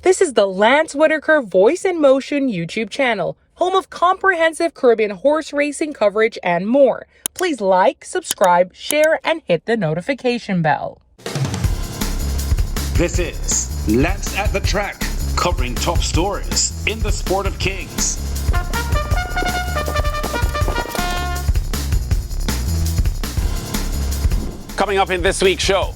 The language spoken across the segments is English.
This is the Lance Whitaker Voice in Motion YouTube channel, home of comprehensive Caribbean horse racing coverage and more. Please like, subscribe, share, and hit the notification bell. This is Lance at the Track, covering top stories in the sport of kings. Coming up in this week's show,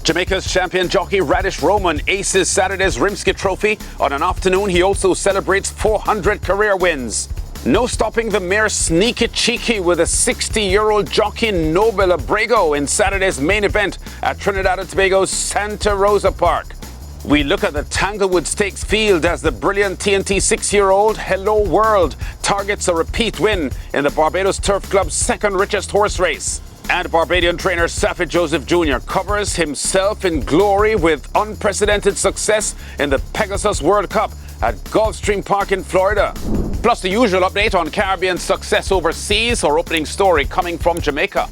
Jamaica's champion Jockey Radish Roman aces Saturday's Rimsky Trophy. On an afternoon, he also celebrates 400 career wins. No stopping the mare Sneaky Cheeky with a 60-year-old jockey Nobel Abrego in Saturday's main event at Trinidad and Tobago's Santa Rosa Park. We look at the Tanglewood Stakes field as the brilliant TNT 6-year-old Hello World targets a repeat win in the Barbados Turf Club's second richest horse race. And Barbadian trainer Safi Joseph Jr. covers himself in glory with unprecedented success in the Pegasus World Cup at Gulfstream Park in Florida. Plus the usual update on Caribbean success overseas, our opening story coming from Jamaica.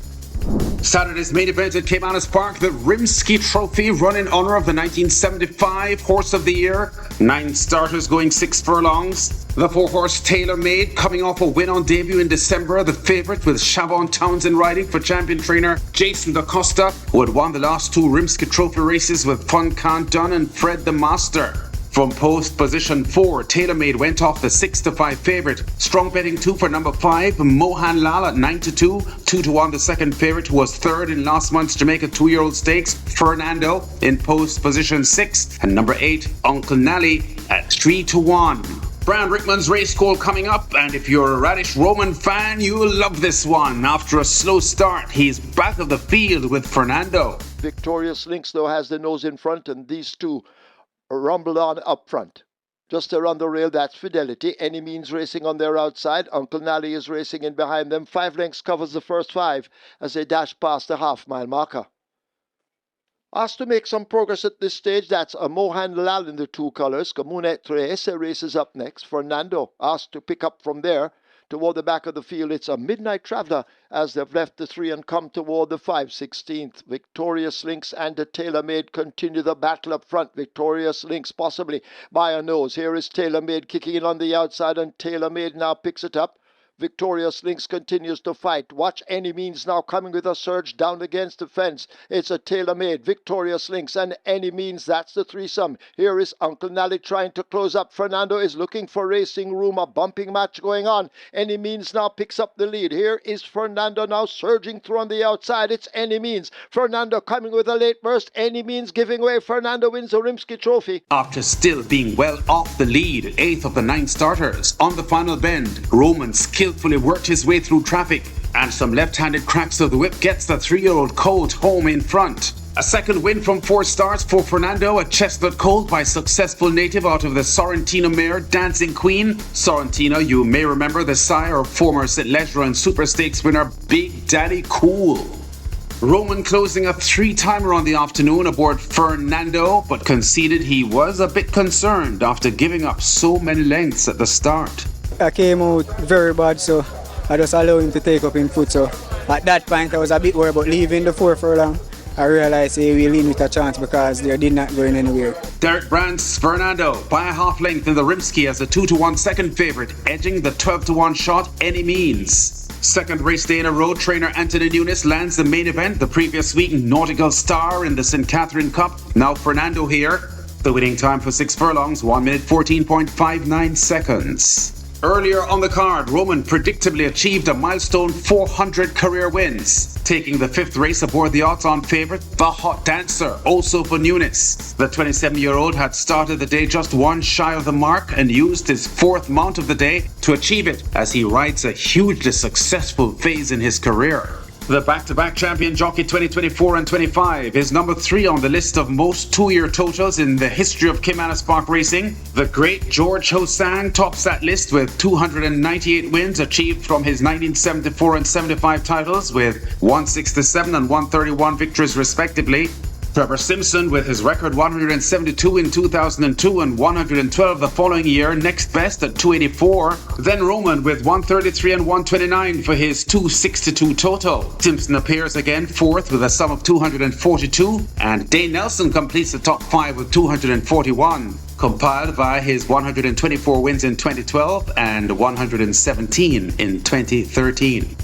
Saturday's main event at Caymanas Park, the Rimsky Trophy, run in honor of the 1975 Horse of the Year. 9 starters going 6 furlongs. The 4-horse Tailor Made coming off a win on debut in December. The favourite with Siobhan Townsend riding for champion trainer Jason DaCosta, who had won the last 2 Rimsky Trophy races with Fun Can't Done and Fred the Master. From post position 4, Tailor Made went off the 6-5 favourite. Strong betting 2 for number 5, Mohan Lal at 9-2. 2-1 the second favourite, who was third in last month's Jamaica 2-year-old stakes, Fernando, in post position 6. And number 8, Uncle Nally at 3-1. Brian Rickman's race call coming up, and if you're a Radish Roman fan, you'll love this one. After a slow start, he's back of the field with Fernando. Victorious Lynx, though, has the nose in front, and these two rumbled on up front. Just around the rail, that's Fidelity. Any Means racing on their outside. Uncle Nally is racing in behind them. 5 lengths covers the first 5 as they dash past the half-mile marker. Asked to make some progress at this stage, that's a Mohan Lal in the 2 colours. Kamune Trece races up next. Fernando asked to pick up from there. Toward the back of the field, it's a Midnight Traveller as they've left the 3 and come toward the 5/16th. Victorious Lynx and the Tailor Made continue the battle up front. Victorious Lynx possibly by a nose. Here is Tailor Made kicking in on the outside, and Tailor Made now picks it up. Victorious Lynx continues to fight. Watch Any Means now coming with a surge down against the fence. It's a Tailor Made, Victorious Lynx, and Any Means. That's the threesome. Here is Uncle Nally trying to close up. Fernando is looking for racing room. A bumping match going on. Any Means now picks up the lead. Here is Fernando now surging through on the outside. It's Any Means. Fernando coming with a late burst. Any Means giving way. Fernando wins the Rimsky Trophy. After still being well off the lead, 8th of the 9 starters, on the final bend, Roman skillfully worked his way through traffic, and some left-handed cracks of the whip gets the 3-year-old colt home in front. A second win from 4 starts for Fernando, a chestnut colt by successful native out of the Sorrentino mare Dancing Queen. Sorrentino, you may remember, the sire of former St. Leger and Super Stakes winner Big Daddy Cool. Roman closing a 3-timer on the afternoon aboard Fernando, but conceded he was a bit concerned after giving up so many lengths at the start. I came out very bad, so I just allowed him to take up in foot. So at that point, I was a bit worried about leaving the 4 furlong. I realized he will leave with a chance because they did not going anywhere. Derek Brandt's Fernando by a half length in the Rimsky as a 2-1 second favourite, edging the 12-1 shot Any Means. Second race day in a row, trainer Anthony Nunes lands the main event. The previous week, Nautical Star in the St. Catherine Cup. Now Fernando here. The winning time for 6 furlongs, 1 minute 14.59 seconds. Earlier on the card, Roman predictably achieved a milestone 400 career wins, taking the 5th race aboard the odds-on favourite, The Hot Dancer, also for Nunes. The 27-year-old had started the day just 1 shy of the mark and used his 4th mount of the day to achieve it as he rides a hugely successful phase in his career. The back-to-back champion jockey 2024 and 25 is number 3 on the list of most 2-year totals in the history of Caymanas Park racing. The great George Hosang tops that list with 298 wins achieved from his 1974 and 75 titles, with 167 and 131 victories respectively. Trevor Simpson with his record 172 in 2002 and 112 the following year, next best at 284. Then Roman with 133 and 129 for his 262 total. Simpson appears again 4th with a sum of 242, and Dane Nelson completes the top 5 with 241. compiled by his 124 wins in 2012 and 117 in 2013.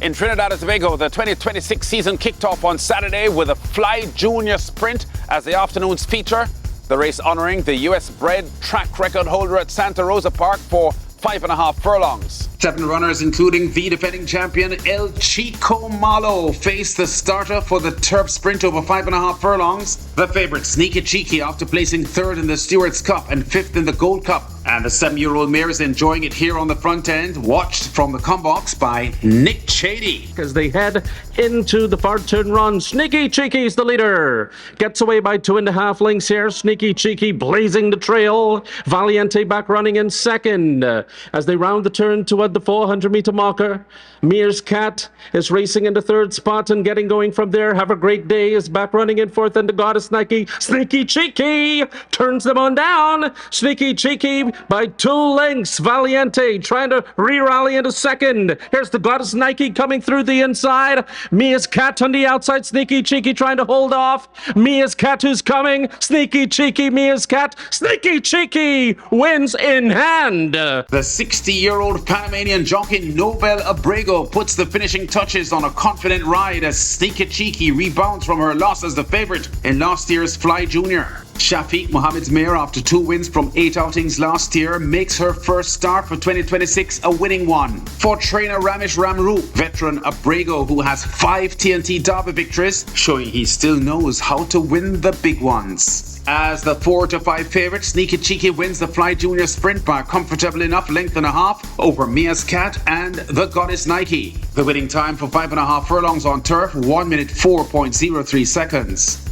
In Trinidad and Tobago, the 2026 season kicked off on Saturday with a Fly Junior Sprint as the afternoon's feature. The race honouring the US-bred track record holder at Santa Rosa Park for 5.5 furlongs. 7 runners, including the defending champion El Chico Malo, faced the starter for the Turf Sprint over 5.5 furlongs. The favourite, Sneaky Cheeky, after placing 3rd in the Stewards Cup and 5th in the Gold Cup. And the 7-year-old mare is enjoying it here on the front end, watched from the combox by Nick Chady. As they head into the far turn run, Sneaky Cheeky's the leader. Gets away by 2.5 lengths here. Sneaky Cheeky blazing the trail. Valiente back running in second. As they round the turn toward the 400-meter marker, Mears Cat is racing in the 3rd spot and getting going from there. Have a Great Day is back running in 4th, and the Goddess Nike. Sneaky Cheeky turns them on down. Sneaky Cheeky by 2 lengths. Valiente trying to re-rally into 2nd. Here's the Goddess Nike coming through the inside. Mia's Cat on the outside. Sneaky Cheeky trying to hold off. Mia's Cat who's coming. Sneaky Cheeky, Mia's Cat. Sneaky Cheeky wins in hand. The 60-year-old Panamanian jockey Nobel Abrego puts the finishing touches on a confident ride as Sneaky Cheeky rebounds from her loss as the favourite in last year's Fly Junior. Shafiq Mohammed's mare, after 2 wins from 8 outings last year, makes her first start for 2026 a winning one. For trainer Ramesh Ramru, veteran Abrego, who has 5 TNT Derby victories, showing he still knows how to win the big ones. As the 4 to 5 favourite, Sneaky Cheeky wins the Fly Junior Sprint by a comfortable enough length and a half over Mia's Cat and the Goddess Nike. The winning time for 5.5 furlongs on turf, 1 minute 4.03 seconds.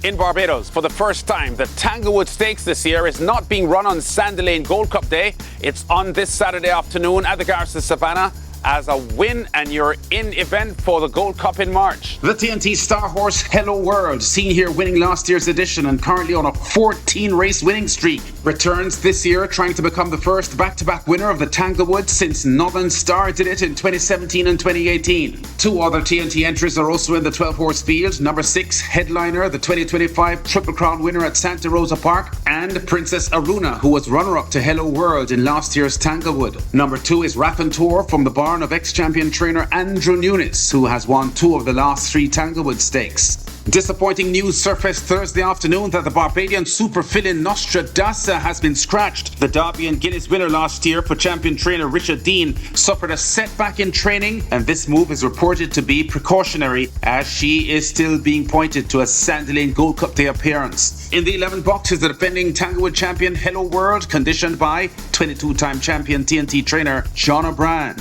In Barbados, for the first time, the Tanglewood Stakes this year is not being run on Sandy Lane Gold Cup Day. It's on this Saturday afternoon at the Garces Savannah as a win and you're in event for the Gold Cup in March. The TNT star horse Hello World, seen here winning last year's edition and currently on a 14-race winning streak, returns this year trying to become the first back-to-back winner of the Tanglewood since Northern Star did it in 2017 and 2018. 2 other TNT entries are also in the 12-horse field. Number 6, Headliner, the 2025 Triple Crown winner at Santa Rosa Park, and Princess Aruna, who was runner-up to Hello World in last year's Tanglewood. Number 2 is Rathentore from the barn of ex-champion trainer Andrew Nunes, who has won 2 of the last 3 Tanglewood Stakes. Disappointing news surfaced Thursday afternoon that the Barbadian super fill-in Nostradasa has been scratched. The Derby and Guinness winner last year for champion trainer Richard Dean suffered a setback in training, and this move is reported to be precautionary as she is still being pointed to a Sandy Lane Gold Cup Day appearance. In the 11 box is the defending Tanglewood champion Hello World, conditioned by 22-time champion TNT trainer John O'Brien.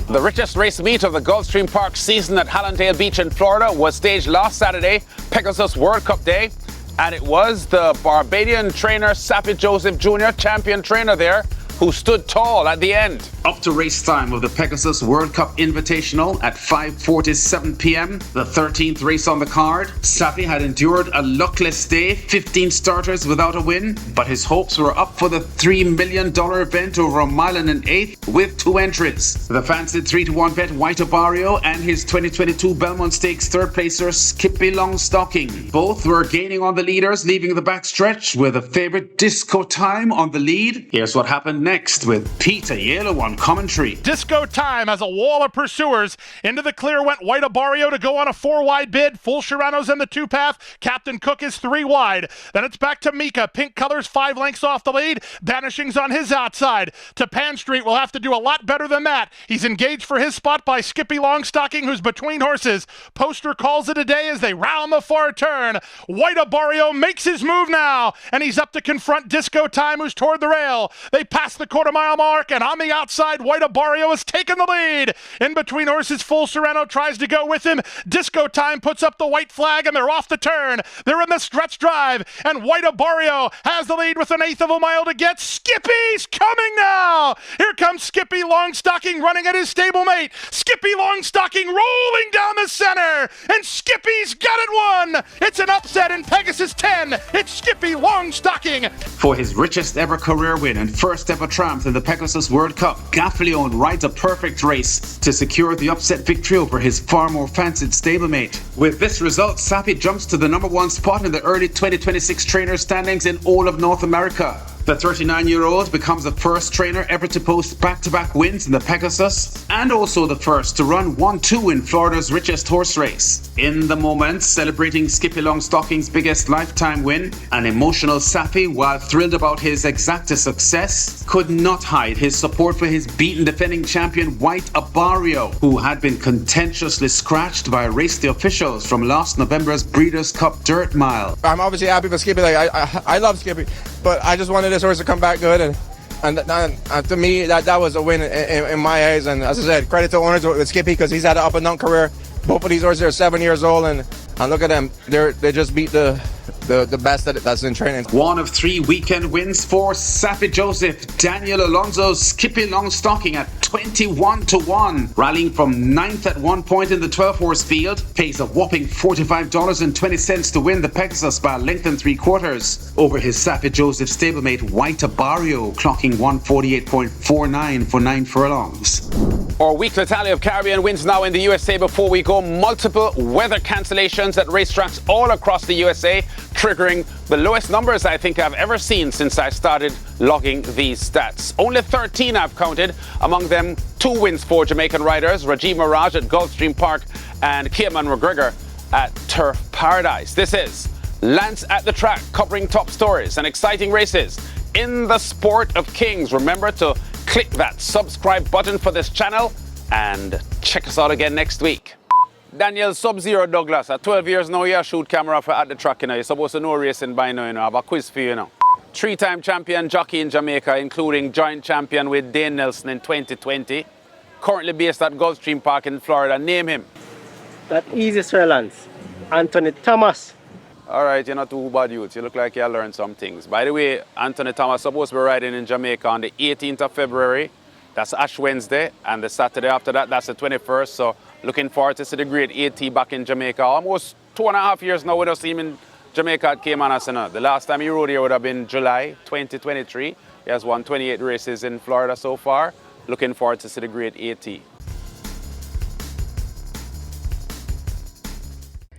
The richest race meet of the Gulfstream Park season at Hallandale Beach in Florida was staged last Saturday, Pegasus World Cup Day, and it was the Barbadian trainer Sappy Joseph Jr., champion trainer there, who stood tall at the end. Up to race time of the Pegasus World Cup Invitational at 5:47 p.m., the 13th race on the card. Sappy had endured a luckless day, 15 starters without a win, but his hopes were up for the $3 million event over a mile and an eighth with 2 entries. The fancied 3-1 bet White Obario and his 2022 Belmont Stakes third placer Skippy Longstocking. Both were gaining on the leaders, leaving the backstretch with a favourite Disco Time on the lead. Here's what happened next with Peter Yellow on commentary. Disco Time as a wall of pursuers. Into the clear went White Obario to go on a 4-wide bid. Full Shirano's in the 2-path. Captain Cook is 3 wide. Then it's back to Mika. Pink Colors 5 lengths off the lead. Banishing's on his outside. To Pan Street will have to do a lot better than that. He's engaged for his spot by Skippy Longstocking, who's between horses. Poster calls it a day as they round the far turn. White Obario makes his move now, and he's up to confront Disco Time, who's toward the rail. They pass the quarter-mile mark, and on the outside, White Obario has taken the lead. In between horses, Full Sereno tries to go with him. Disco Time puts up the white flag, and they're off the turn. They're in the stretch drive, and White Obario has the lead with 1/8 of a mile to get. Skippy's coming now. Here comes Skippy Longstocking running at his stablemate. Skippy Longstocking rolling down the center, and Skippy's got it won. It's an upset in Pegasus 10. It's Skippy Longstocking. For his richest ever career win and first ever ever triumph in the Pegasus World Cup, Gaffalione rides a perfect race to secure the upset victory over his far more fancied stablemate. With this result, Sappy jumps to the #1 spot in the early 2026 trainer standings in all of North America. The 39-year-old becomes the first trainer ever to post back-to-back wins in the Pegasus, and also the first to run 1-2 in Florida's richest horse race. In the moment, celebrating Skippy Longstocking's biggest lifetime win, an emotional Sappy, while thrilled about his exacta success, could not hide his support for his beaten defending champion White Abario, who had been contentiously scratched by race day officials from last November's Breeders' Cup Dirt Mile. I'm obviously happy for Skippy. I love Skippy, but I just wanted this horse to come back good, and to me that was a win in my eyes. And as I said, credit to owners with Skippy because he's had an up and down career. Both of these horses are 7 years old, and look at them, they just beat the best that's in training. One of 3 weekend wins for Sappy Joseph. Daniel Alonso's Skippy Longstocking at 21-1, rallying from 9th at one point in the 12-horse field, pays a whopping $45.20 to win the Pegasus by a length and 3/4 over his Sappy Joseph stablemate White Abario, clocking 148.49 for 9 furlongs. Our weekly tally of Caribbean wins now in the USA. Before we go, multiple weather cancellations at racetracks all across the USA, triggering the lowest numbers I think I've ever seen since I started logging these stats. Only 13 I've counted, among them 2 wins for Jamaican riders, Rajiv Mirage at Gulfstream Park and Kierman McGregor at Turf Paradise. This is Lance at the Track, covering top stories and exciting races in the sport of kings. Remember to click that subscribe button for this channel and check us out again next week. Daniel Sub-Zero Douglas, at 12 years now, you shoot camera for At the Track, you know. You're supposed to know racing by now, you know. I have a quiz for you, you know. 3-time champion jockey in Jamaica, including joint champion with Dane Nelson in 2020. Currently based at Gulfstream Park in Florida. Name him. That easy, Sir Lance. Anthony Thomas. All right, you're not too bad, youth. You look like you learned some things. By the way, Anthony Thomas supposed to be riding in Jamaica on the 18th of February. That's Ash Wednesday. And the Saturday after that, that's the 21st. So looking forward to see the great AT back in Jamaica. Almost 2.5 years now without seeing him in Jamaica at Cayman Islands. The last time he rode here would have been July 2023. He has won 28 races in Florida so far. Looking forward to see the great AT.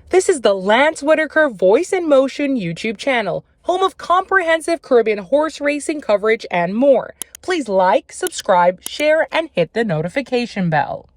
This is the Lance Whitaker Voice in Motion YouTube channel, home of comprehensive Caribbean horse racing coverage and more. Please like, subscribe, share, and hit the notification bell.